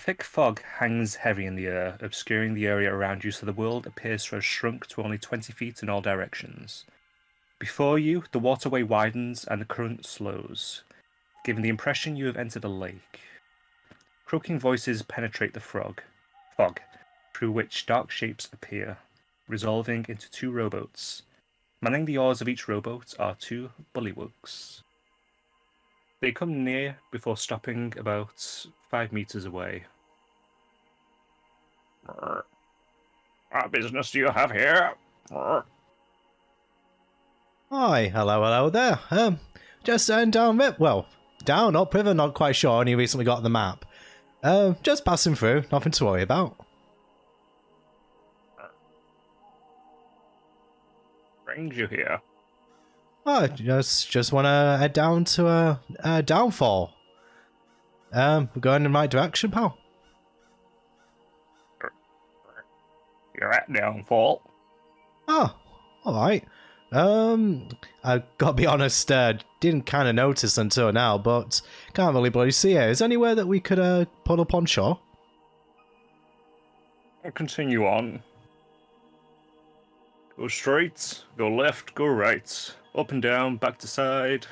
thick fog hangs heavy in the air, obscuring the area around you so the world appears to have shrunk to only 20 feet in all directions. Before you, the waterway widens and the current slows, giving the impression you have entered a lake. Croaking voices penetrate the fog, through which dark shapes appear, resolving into two rowboats. Manning the oars of each rowboat are two bullywugs. They come near before stopping about 5 meters away. What business do you have here? Hi, hello there. Just down upriver, not quite sure, only recently got the map. Just passing through, nothing to worry about. Brings you here? Oh, just want to head down to Downfall. We're going in the right direction, pal. You're at Downfall. Oh, alright. I gotta be honest, didn't kind of notice until now, but can't really bloody see it. Is there anywhere that we could pull up on shore? I'll continue on. Go straight, go left, go right. Up and down, back to side,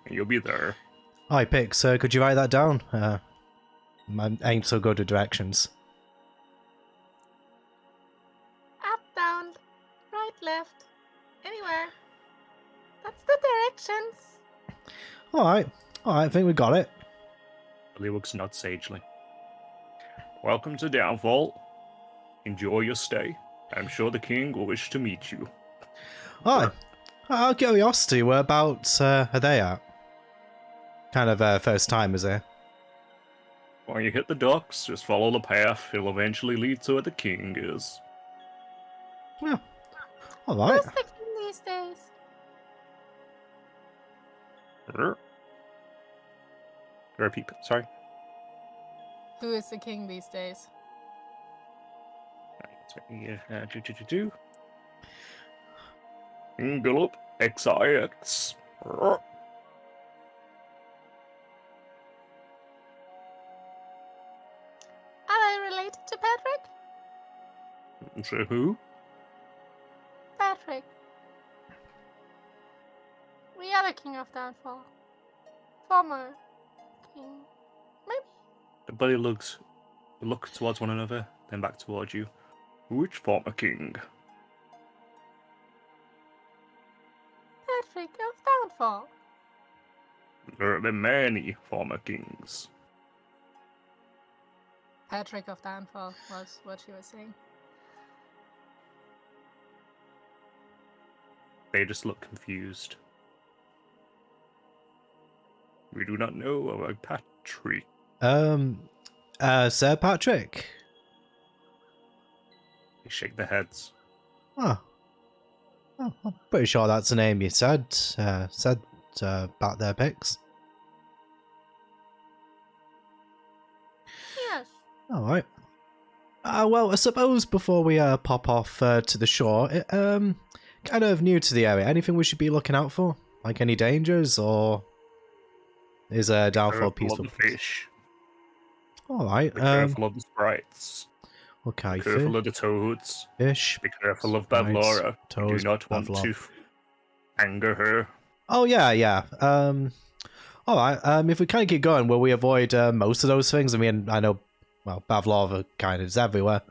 and you'll be there. Hi, Pix, could you write that down? I ain't so good with directions. Up, down, right, left, anywhere. That's the directions. Alright, I think we got it. Bullywugs nod sagely. Welcome to Downfall. Enjoy your stay. I'm sure the king will wish to meet you. Alright, out of curiosity, whereabouts are they at? Kind of first time, is it? When you hit the docks, just follow the path. It'll eventually lead to where the king is. Yeah, alright. Who's the king these days? Repeat, sorry. Who is the king these days? Gulp, XIX. Are they related to Patrick? So who? Patrick. The other king of Downfall. Former king. Maybe? The buddy looks look towards one another, then back towards you. Which former king? Patrick of Downfall. There have been many former kings. Patrick of Downfall was what she was saying. They just look confused. We do not know about Patrick. Sir Patrick? They shake their heads. Oh, I'm pretty sure that's the name you said back there, Pix. Yes. Alright. Well, I suppose before we pop off to the shore, kind of new to the area, anything we should be looking out for? Like any dangers, or is Downfall peaceful? Be careful of the fish. Alright. Be careful of the sprites. Okay, Be careful of the toads. fish. Be careful of Bad sprites, Laura. You toads, do not want Pavlov. to anger her. Oh, yeah. Alright, if we kind of keep going, will we avoid most of those things? I mean, I know, well, Pavlova kind of is everywhere.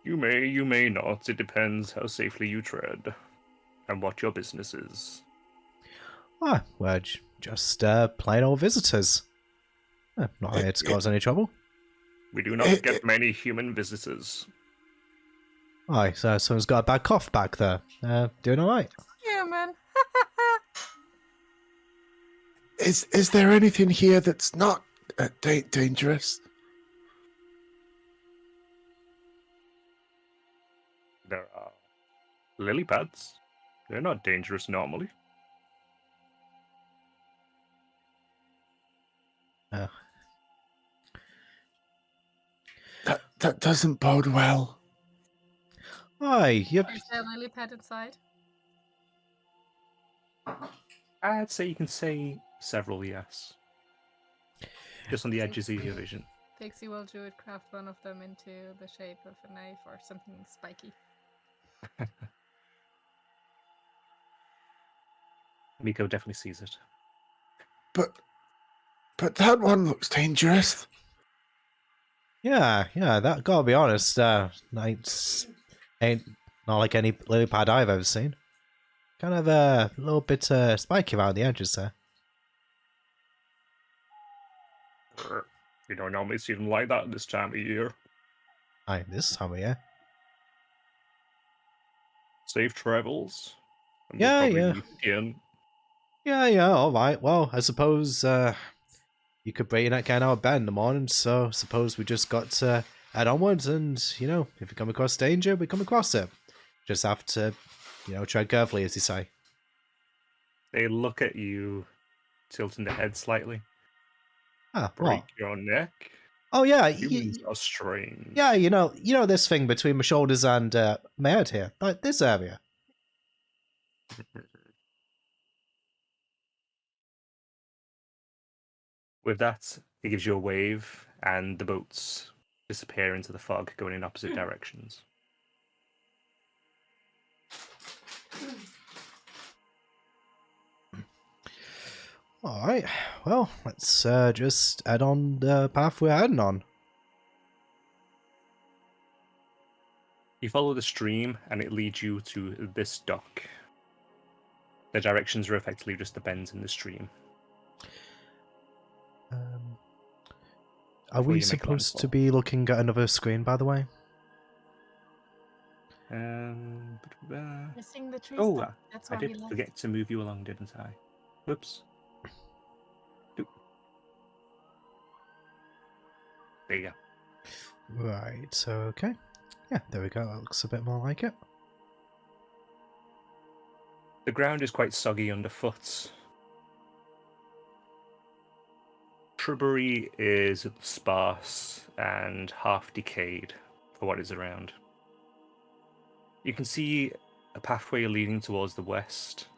You may not. It depends how safely you tread. And what your business is. Ah, we're just plain old visitors. Not here to cause any trouble. We do not get many human visitors. Aye, so someone's got a bad cough back there. Doing alright? Human. Is there anything here that's not dangerous? There are lily pads. They're not dangerous normally. That doesn't bode well. Aye, yep. Is there a lily pad inside? I'd say you can say several, yes. just on the edges of your vision. Pixie will druid craft one of them into the shape of a knife or something spiky. Miko definitely sees it. But that one looks dangerous. Yeah, that gotta be honest, knights ain't not like any lily pad I've ever seen. Kind of a little bit spiky around the edges there. You don't normally see them like that this time of year. Aye, this time of year. Safe travels. And Yeah, we'll probably yeah. meet again. Yeah, alright. Well, I suppose you could break your neck getting out of bed in the morning, so suppose we just got to head onwards and, you know, if we come across danger, we come across it. Just have to, you know, tread carefully, as you say. They look at you, tilting the head slightly. Ah, Break what? your neck? Oh, yeah. Humans are strange. Yeah, you know this thing between my shoulders and my head here, like this area. With that, he gives you a wave, and the boats disappear into the fog, going in opposite directions. All right. Well, let's just head on the path we're heading on. You follow the stream, and it leads you to this dock. The directions are effectively just the bends in the stream. Are we supposed to be looking at another screen, by the way? Missing the tree Oh, stump. That's I where we did left. forget to move you along, didn't I? Whoops. There you go. Right, okay. Yeah, there we go. That looks a bit more like it. The ground is quite soggy underfoot. Shrubbery is sparse and half decayed for what is around. You can see a pathway leading towards the west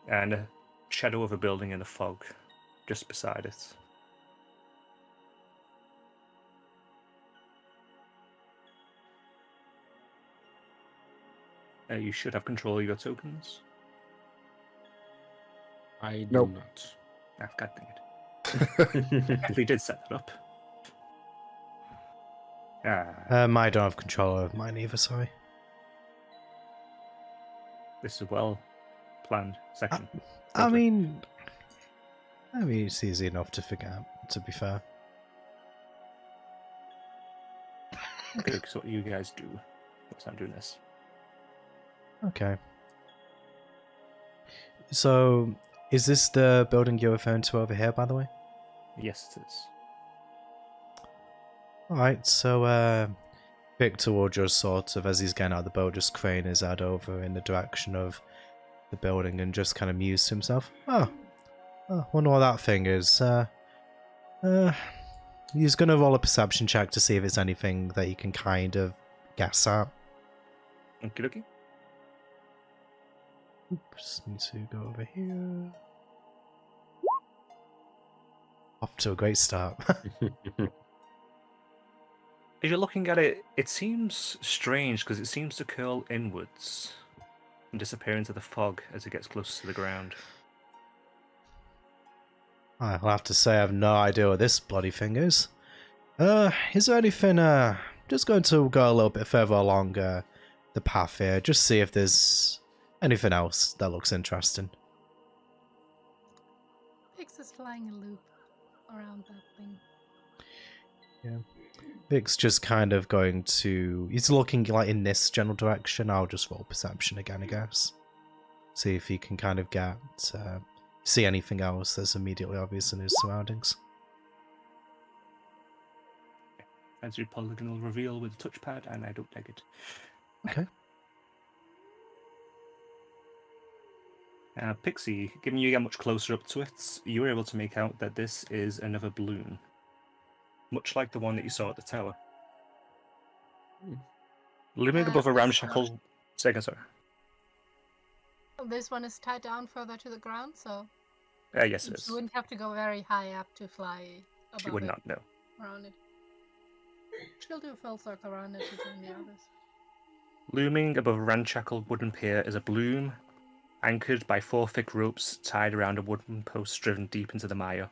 and a shadow of a building in the fog just beside it. You should have control of your tokens. I do Nope. not. Ah, God dang it. Actually did set that up. I don't have control over mine either, sorry. This is a well-planned section. I mean, it's easy enough to forget, to be fair. Okay, so what you guys do? What's I'm doing this? Okay. So, is this the building you're referring to over here, by the way? Yes, it is. Alright, so Victor will just sort of, as he's getting out of the boat, just crane his head over in the direction of the building and just kind of muse to himself. Oh, wonder what that thing is. He's going to roll a perception check to see if it's anything that he can kind of guess at. Okie dokie. Oops, need to go over here. Off to a great start. As you're looking at it, it seems strange because it seems to curl inwards and disappear into the fog as it gets closer to the ground. I'll have to say I have no idea what this bloody thing is. Is there anything, just going to go a little bit further along the path here, just see if there's anything else that looks interesting. Pix is flying a loop around that thing. Yeah. Vic's just kind of going to... He's looking like in this general direction. I'll just roll perception again, I guess. See if he can kind of get... see anything else that's immediately obvious in his surroundings. Fancy polygonal reveal with a touchpad, and I don't take it. Okay. Pixie, given you get much closer up to it, you were able to make out that this is another balloon. Much like the one that you saw at the tower. Looming above a ramshackle... Sega, sorry. This one is tied down further to the ground, so Yes, it is. you wouldn't have to go very high up to fly She above would it, not know. around it. She'll do a full circle around it to join the others. Looming above a ramshackle wooden pier is a bloom, anchored by 4 thick ropes tied around a wooden post driven deep into the mire.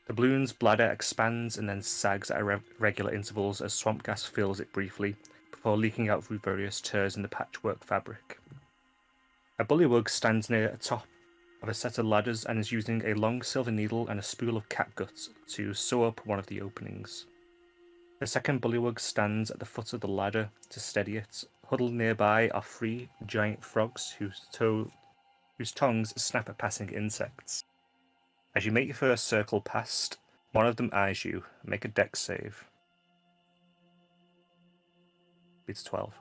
The balloon's bladder expands and then sags at regular intervals as swamp gas fills it briefly, before leaking out through various tears in the patchwork fabric. A bullywug stands near the top of a set of ladders and is using a long silver needle and a spool of catgut to sew up one of the openings. The second bullywug stands at the foot of the ladder to steady it. Huddled nearby are 3 giant frogs whose tongues snap at passing insects. As you make your first circle past, one of them eyes you. Make a dex save. It's 12.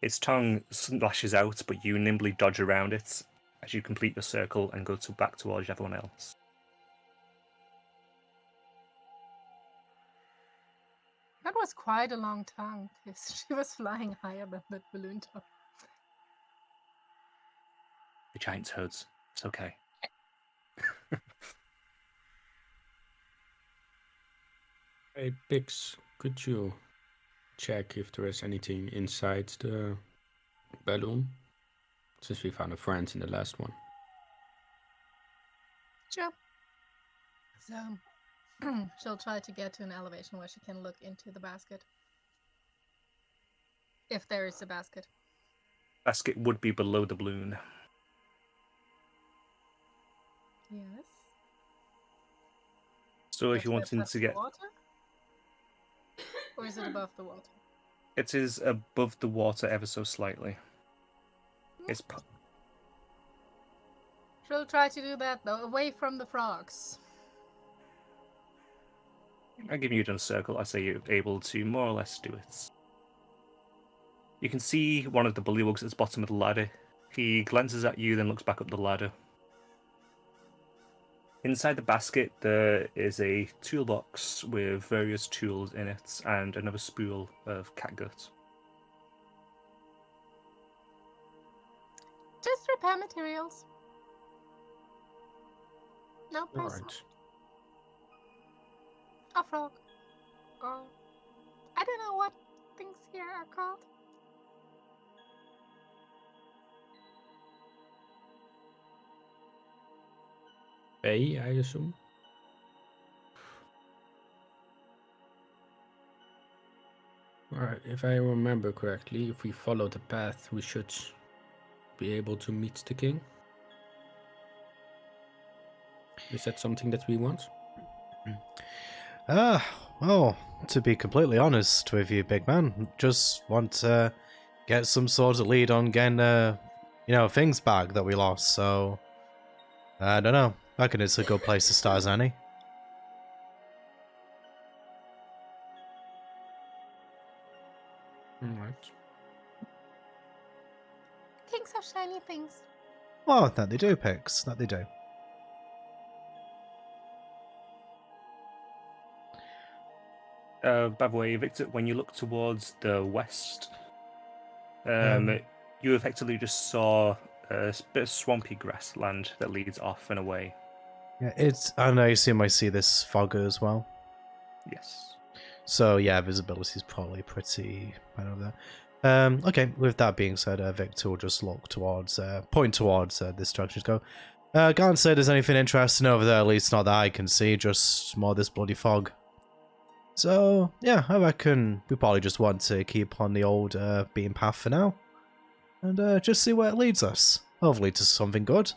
Its tongue lashes out, but you nimbly dodge around it as you complete the circle and go back towards everyone else. That was quite a long tongue, because she was flying higher than that balloon top. The giant toads. It's okay. Hey, Pix, could you check if there is anything inside the balloon? Since we found a friend in the last one. Sure. So, she'll try to get to an elevation where she can look into the basket. If there is a basket. Basket would be below the balloon. Yes. So if you Does it wanted touch to the get... water? Or is it above the water? It is above the water ever so slightly. It's... She'll try to do that, though, away from the frogs. I give you a circle. I say you're able to more or less do it. You can see one of the bullywugs at the bottom of the ladder. He glances at you, then looks back up the ladder. Inside the basket, there is a toolbox with various tools in it and another spool of catgut. Just repair materials. No person. Alright. A frog. Or I don't know what things here are called. Bay, I assume? Alright, if I remember correctly, if we follow the path, we should be able to meet the king. Is that something that we want? Well, to be completely honest with you, big man, just want to get some sort of lead on getting, things back that we lost, so... I don't know. I reckon it's a good place to start as any. Alright. Kings have shiny things. Oh, that they do, Pix. That they do. By the way, Victor, when you look towards the west, you effectively just saw a bit of swampy grassland that leads off and away. Yeah, I know you might see this fog as well. Yes. So yeah, visibility is probably pretty bad over there. Okay, with that being said, Victor will just look towards, point towards this direction. Just go. Can't say there's anything interesting over there, at least not that I can see, just more this bloody fog. So yeah, I reckon we probably just want to keep on the old beaten path for now. And just see where it leads us. Hopefully to something good.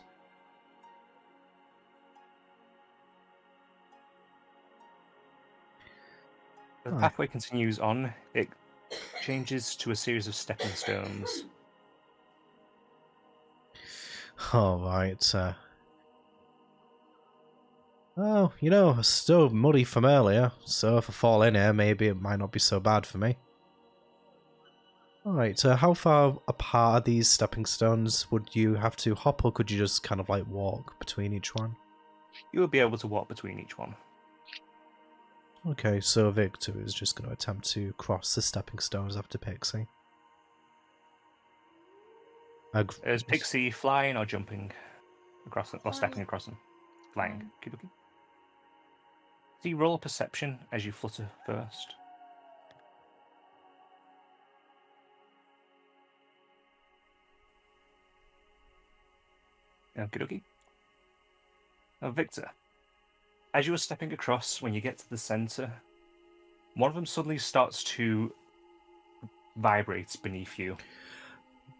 The pathway continues on. It changes to a series of stepping stones. Alright, oh, it's still muddy from earlier, so if I fall in here, maybe it might not be so bad for me. Alright, how far apart are these stepping stones? Would you have to hop, or could you just kind of like walk between each one? You will be able to walk between each one. Okay, so Victor is just going to attempt to cross the stepping stones after Pixie. Is Pixie flying or jumping across them, or stepping across them? Flying. Okay. So you roll a perception as you flutter first. Okay. Now, Victor, as you are stepping across, when you get to the center, one of them suddenly starts to vibrate beneath you.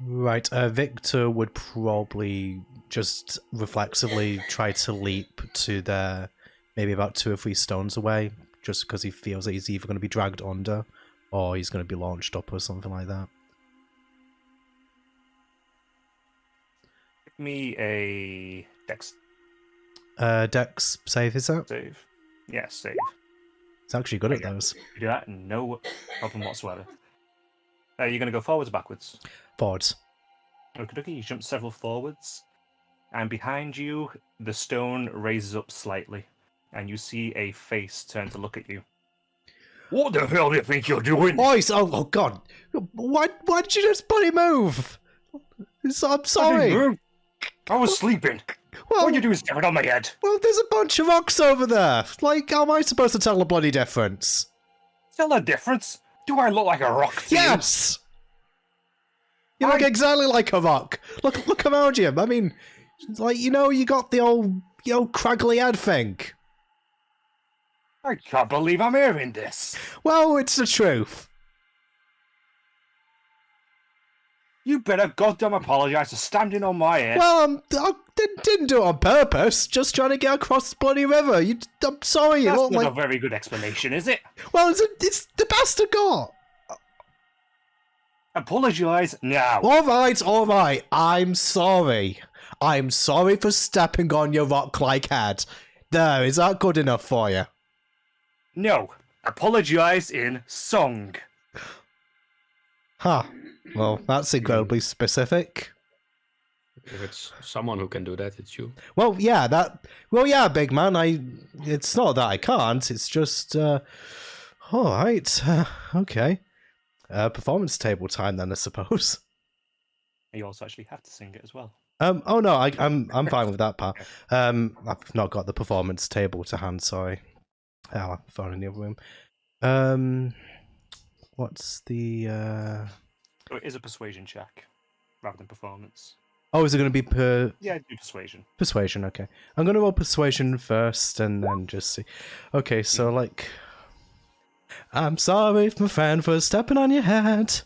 Right, Victor would probably just reflexively try to leap to there, maybe about 2 or 3 stones away, just because he feels that he's either going to be dragged under or he's going to be launched up or something like that. Give me a dex Dex save, is that? save. Yeah, save. It's actually good at Okay. those. You do that, no problem whatsoever. You're going to go forwards or backwards? Forwards. Okay, you jump several forwards, and behind you, the stone raises up slightly, and you see a face turn to look at you. What the hell do you think you're doing? Oh God! Why did you just bloody move? I'm sorry. I was sleeping. Well, What are you doing staring on my head? Well, there's a bunch of rocks over there. Like, how am I supposed to tell the bloody difference? Tell the difference. Do I look like a rock to you? Yes! You look exactly like a rock. Look around you. I mean, like, you got the old craggly head thing. I can't believe I'm hearing this. Well, it's the truth. You better goddamn apologise for standing on my head. Well, I didn't do it on purpose. Just trying to get across the bloody river. I'm sorry. You That's look not like... a very good explanation, is it? Well, it's the best I got. Apologise now. All right. I'm sorry. I'm sorry for stepping on your rock-like head. There, is that good enough for you? No. Apologise in song. Huh. Well, that's incredibly specific. If it's someone who can do that, it's you. Well, yeah, big man. It's not that I can't. It's just, all right. Okay. Performance table time then, I suppose. You also actually have to sing it as well. Oh no, I'm fine with that part. I've not got the performance table to hand. Sorry. Oh, I found in the other room. What's the? Oh, it is a persuasion check rather than performance. Oh, is it going to be Yeah, do persuasion. persuasion? Okay, I'm going to roll persuasion first, and then just see. Okay, so like, I'm sorry, my friend, for stepping on your head.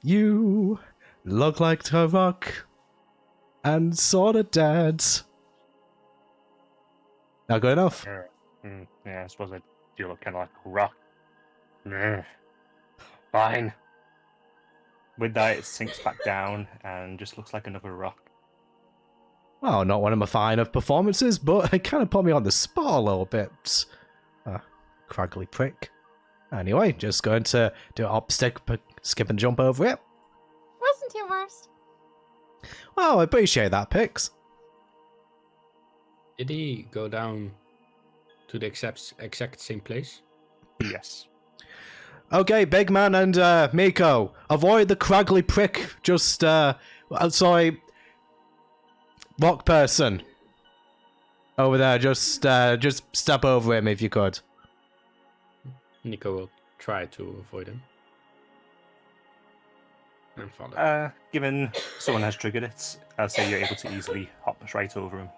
You look like a rock, and sort of dead. Not good enough. Yeah, I suppose I do look kind of like a rock. Fine. With that, it sinks back down and just looks like another rock. Well, not one of my fine of performances, but it kind of put me on the spot a little bit. Craggly prick. Anyway, just going to do a hop, stick, skip and jump over it. Wasn't your worst. Well, I appreciate that, Pix. Did he go down to the exact same place? Yes. Okay, big man and Miko, avoid the craggly prick. Just, sorry, rock person over there. Just step over him if you could. Nico will try to avoid him. And follow. Given someone has triggered it, I'd say you're able to easily hop right over him.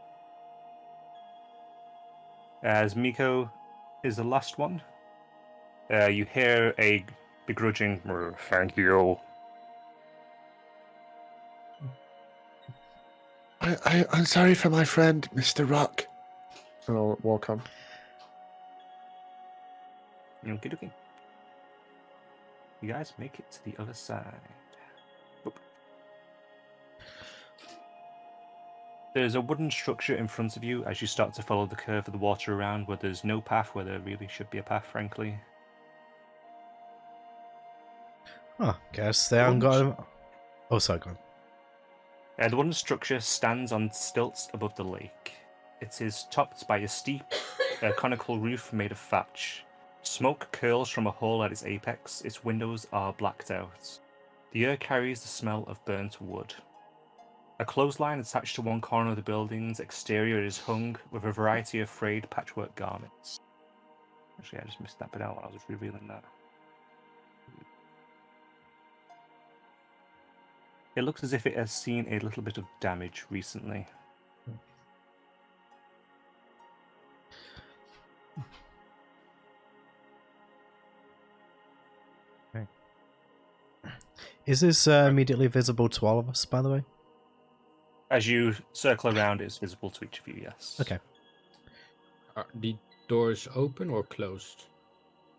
As Miko is the last one, you hear a begrudging "Thank you." I'm sorry for my friend, Mr. Rock. And I'll walk on. Okie dokie. You guys make it to the other side. Oop. There's a wooden structure in front of you as you start to follow the curve of the water around where there's no path where there really should be a path, frankly. Oh, guess they haven't got him. Oh, sorry, go on. The wooden structure stands on stilts above the lake. It is topped by a steep, conical roof made of thatch. Smoke curls from a hole at its apex. Its windows are blacked out. The air carries the smell of burnt wood. A clothesline attached to one corner of the building's exterior is hung with a variety of frayed patchwork garments. Actually, I just missed that bit out when I was revealing that. It looks as if it has seen a little bit of damage recently. Is this immediately visible to all of us, by the way? As you circle around, it's visible to each of you, yes. Okay. Are the doors open or closed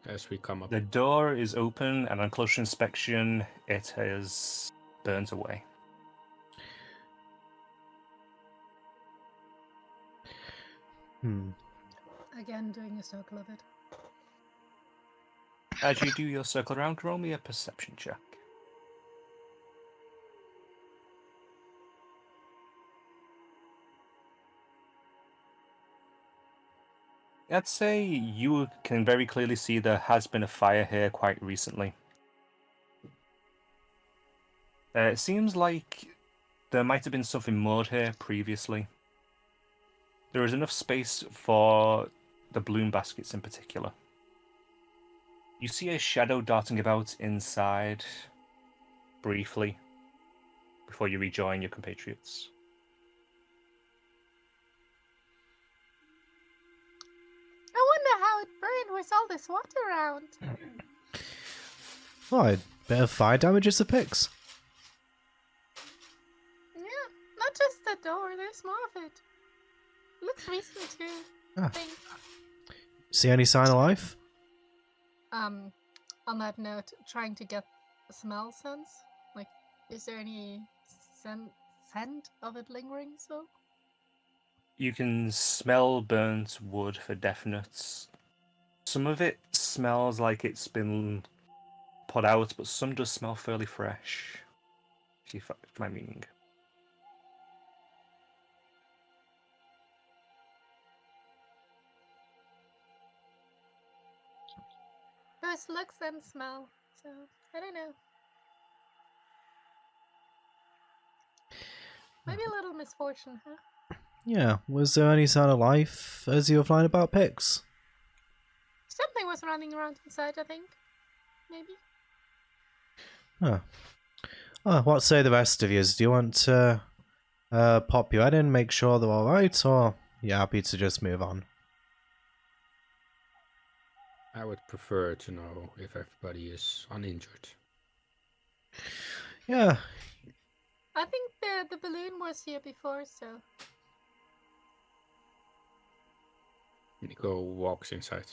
as we come up? The door is open, and on closer inspection, it has burnt away. Again, doing a circle of it. As you do your circle around, roll me a perception check. I'd say you can very clearly see there has been a fire here quite recently. It seems like there might have been something moored here previously. There is enough space for the bloom baskets in particular. You see a shadow darting about inside briefly before you rejoin your compatriots. I wonder how it burned with all this water around. Oh, a bit of fire damages the picks. Yeah, not just the door, there's more of it. Looks recent too, I Ah. think. See any sign of life? On that note, trying to get smell sense. Like, is there any scent of it lingering still? You can smell burnt wood for definite. Some of it smells like it's been put out, but some does smell fairly fresh. If you find my meaning. There's looks and smell, so I don't know. Maybe a little misfortune, huh? Yeah. Was there any sign of life as you were flying about, Pix? Something was running around inside, I think. Maybe. Huh. Oh, what say the rest of you? Do you want to pop your head in, make sure they're alright, or you happy to just move on? I would prefer to know if everybody is uninjured. Yeah. I think the balloon was here before, so... Nico walks inside.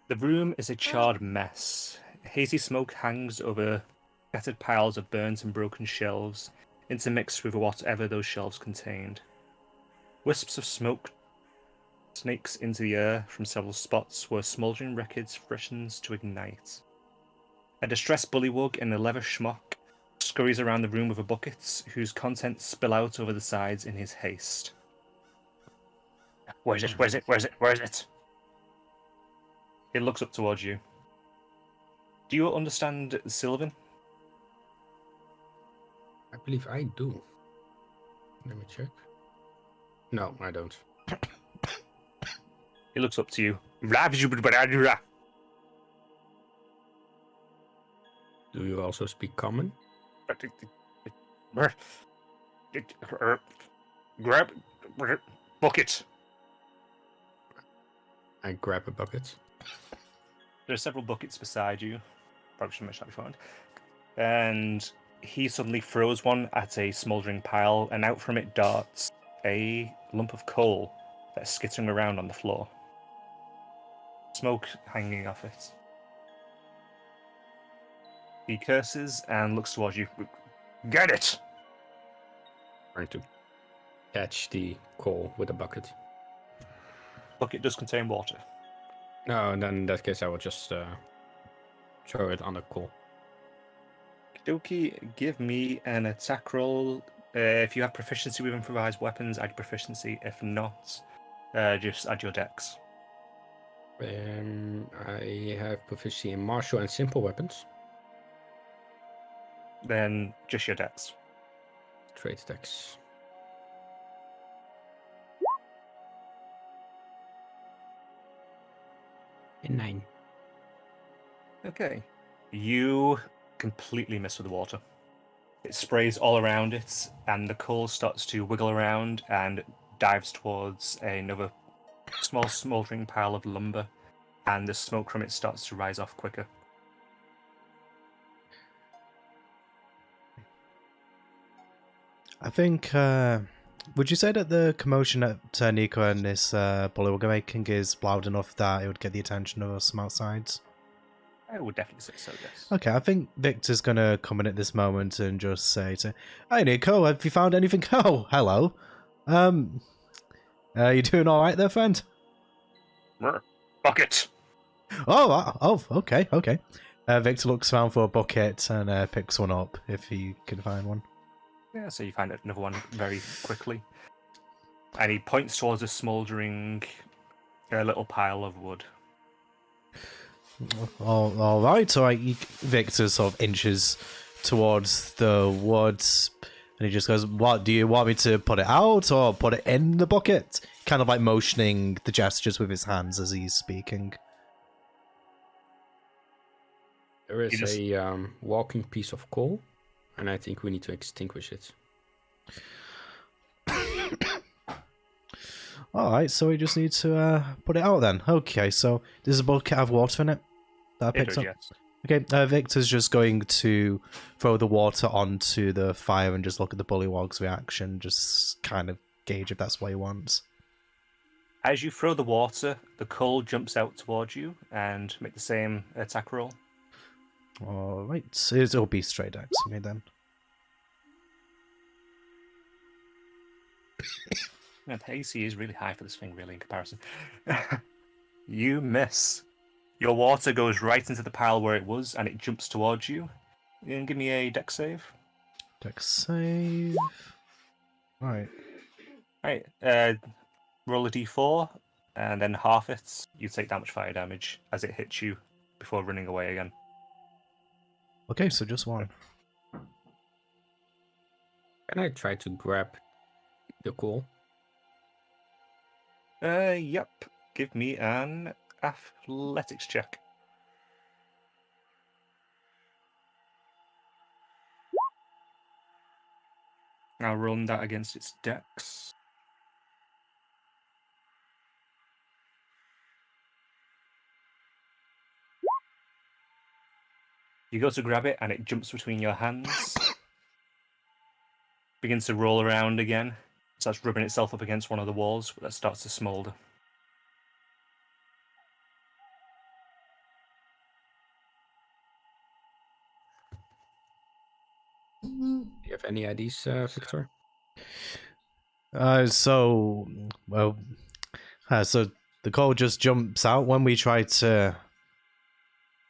The room is a charred mess. Hazy smoke hangs over scattered piles of burnt and broken shelves, intermixed with whatever those shelves contained. Wisps of smoke snakes into the air from several spots where smouldering wreckage freshens to ignite. A distressed bullywug in a leather schmuck scurries around the room with a bucket, whose contents spill out over the sides in his haste. Where is it? Where is it? Where is it? Where is it? It looks up towards you. Do you understand Sylvan? I believe I do. Let me check. No, I don't. He looks up to you. Do you also speak common? Grab bucket. I grab a bucket. There are several buckets beside you. Probably should mention that beforehand. And he suddenly throws one at a smouldering pile, and out from it darts a lump of coal that's skittering around on the floor. Smoke hanging off it. He curses and looks towards you. Get it! Trying to catch the coal with a bucket. Bucket does contain water. No, and then in that case I will just throw it on the coal. Doki, give me an attack roll. If you have proficiency with improvised weapons, add proficiency. If not, just add your dex. I have proficiency in martial and simple weapons. Then just your dex. Trade stacks. And 9. Okay. You completely miss with the water. It sprays all around it, and the coal starts to wiggle around and dives towards another small smouldering pile of lumber, and the smoke from it starts to rise off quicker. I think, would you say that the commotion that Nico and this bully were making is loud enough that it would get the attention of us from outside? I would definitely say so, yes. Okay, I think Victor's going to come in at this moment and just say to, "Hey Nico, have you found anything?" Oh, hello. You doing alright there, friend? Bucket! Oh, okay. Victor looks around for a bucket and picks one up if he can find one. Yeah, so you find another one very quickly. And he points towards a smouldering little pile of wood. All right. Victor sort of inches towards the woods, and he just goes, "What, do you want me to put it out or put it in the bucket?" Kind of like motioning the gestures with his hands as he's speaking. There is a walking piece of coal, and I think we need to extinguish it. Alright, so we just need to put it out then. Okay, so there's a bucket of water in it that I It picked does, up. yes. Okay, Victor's just going to throw the water onto the fire and just look at the bullywog's reaction, just kind of gauge if that's what he wants. As you throw the water, the coal jumps out towards you and make the same attack roll. Alright, it'll be straight dex for me then. Man, the AC is really high for this thing, really, in comparison. You miss. Your water goes right into the pile where it was, and it jumps towards you. You can give me a dex save. Dex save. Right. Right, roll a d4, and then half it. You take that much fire damage as it hits you before running away again. Okay, so just one. Can I try to grab the coal? Yep. Give me an athletics check. I'll run that against its dex. You go to grab it, and it jumps between your hands. Begins to roll around again. Starts rubbing itself up against one of the walls, but that starts to smoulder. Do you have any IDs, Victor? So the coal just jumps out when we try to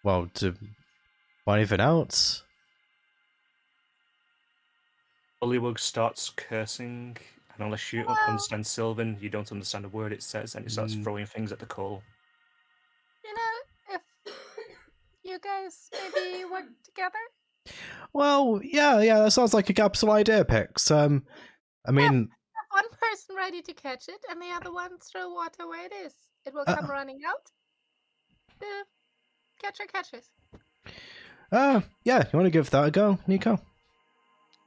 find anything else. Bullywug starts cursing, and unless you understand Sylvan, you don't understand a word it says, and it starts throwing things at the coal. You know, if you guys maybe work together? Well, yeah, that sounds like a capital idea, Pix. I mean, Have one person ready to catch it, and the other one throw water where it is. It will come running out. The catcher catches. yeah, you want to give that a go, Nico?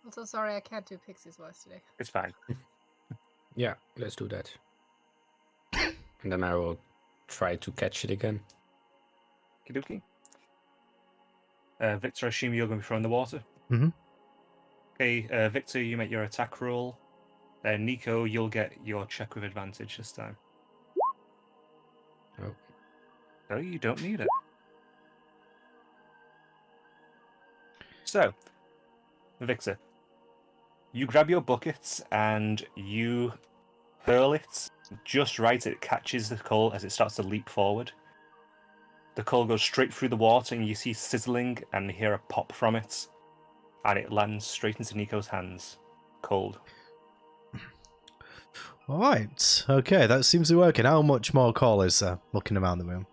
I'm so sorry I can't do Pixie's voice today. It's fine. Yeah, let's do that. And then I will try to catch it again. Kidoki. Victor, I assume you're going to be throwing the water? Mm-hmm. Okay, Victor, you make your attack roll. Nico, you'll get your check with advantage this time. Oh. No, you don't need it. So, Victor, you grab your buckets and you hurl it just right. It catches the coal as it starts to leap forward. The coal goes straight through the water, and you see sizzling and hear a pop from it. And it lands straight into Nico's hands. Cold. Alright, okay, that seems to be working. How much more coal is there looking around the room?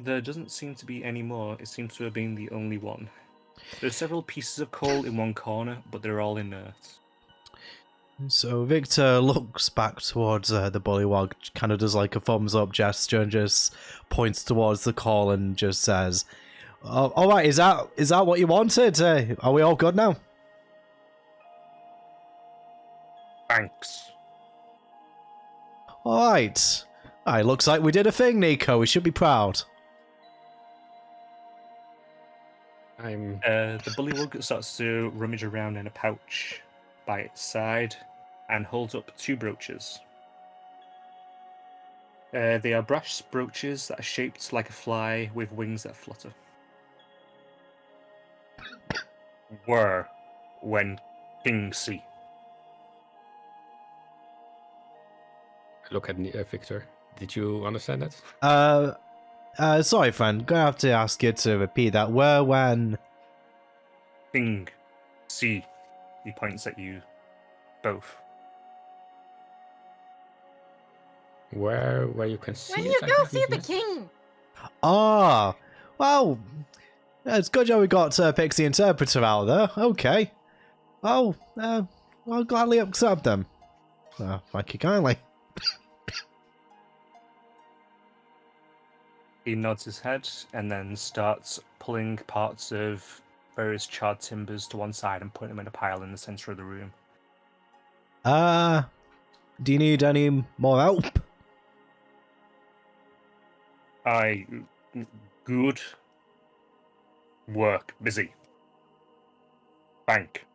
There doesn't seem to be any more. It seems to have been the only one. There's several pieces of coal in one corner, but they're all inert. So Victor looks back towards the bullywog, kind of does like a thumbs up gesture and just points towards the call and just says, oh, all right, is that what you wanted? Are we all good now? Thanks. All right. Looks like we did a thing, Nico. We should be proud. The bullywug starts to rummage around in a pouch by its side and holds up 2 brooches. They are brass brooches that are shaped like a fly with wings that flutter. Were when King see. Look at Victor. Did you understand that? Sorry, friend. Gonna have to ask you to repeat that. Where, when? King see. He points at you both. Where you can see When it, you I go think see it the is. king. Ah, well, it's good job we got Pixie Interpreter out there. Okay. Oh, I'll gladly accept them. Thank you kindly. He nods his head and then starts pulling parts of various charred timbers to one side and putting them in a pile in the center of the room. Do you need any more help? Good work, busy. Bank.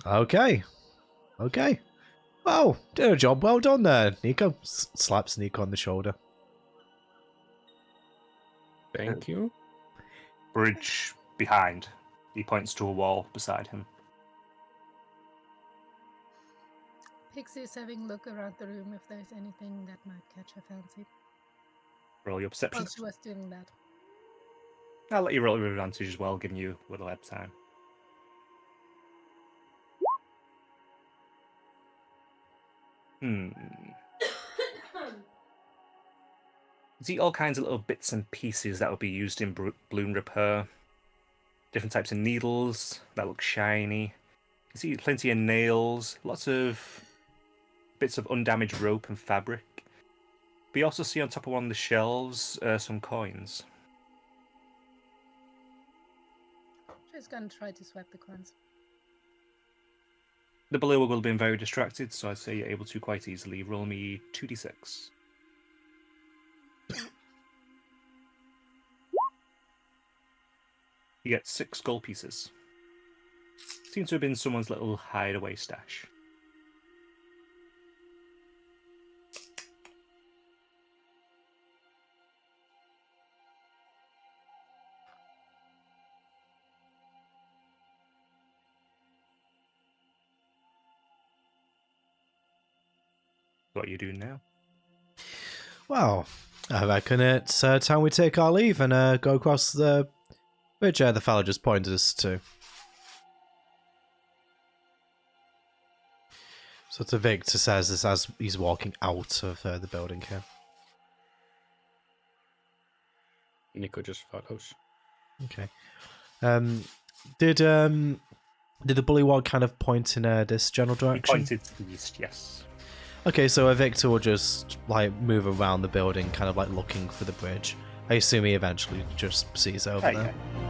Okay. Well, did a job well done there, Nico. Slaps Nico on the shoulder. Thank you. Bridge behind. He points to a wall beside him. Pixie is having a look around the room if there's anything that might catch her fancy. Roll your perception. While she was doing that. I'll let you roll your advantage as well, giving you a little head time. You see all kinds of little bits and pieces that will be used in balloon repair. Different types of needles that look shiny. You see plenty of nails, lots of bits of undamaged rope and fabric. But you also see on top of one of the shelves some coins. She's gonna try to swipe the coins. The bullywug will have been very distracted, so I'd say you're able to quite easily. Roll me 2d6. You get 6 gold pieces. Seems to have been someone's little hideaway stash. What are you doing now? Well, I reckon it's time we take our leave and go across the bridge the fella just pointed us to. So to Victor says this as he's walking out of the building here. Nico just follows. Okay. Did the bullywog kind of point in this general He direction? pointed to the east, yes. Okay, so Victor will just like move around the building, kind of like looking for the bridge. I assume he eventually just sees it over there. Yeah.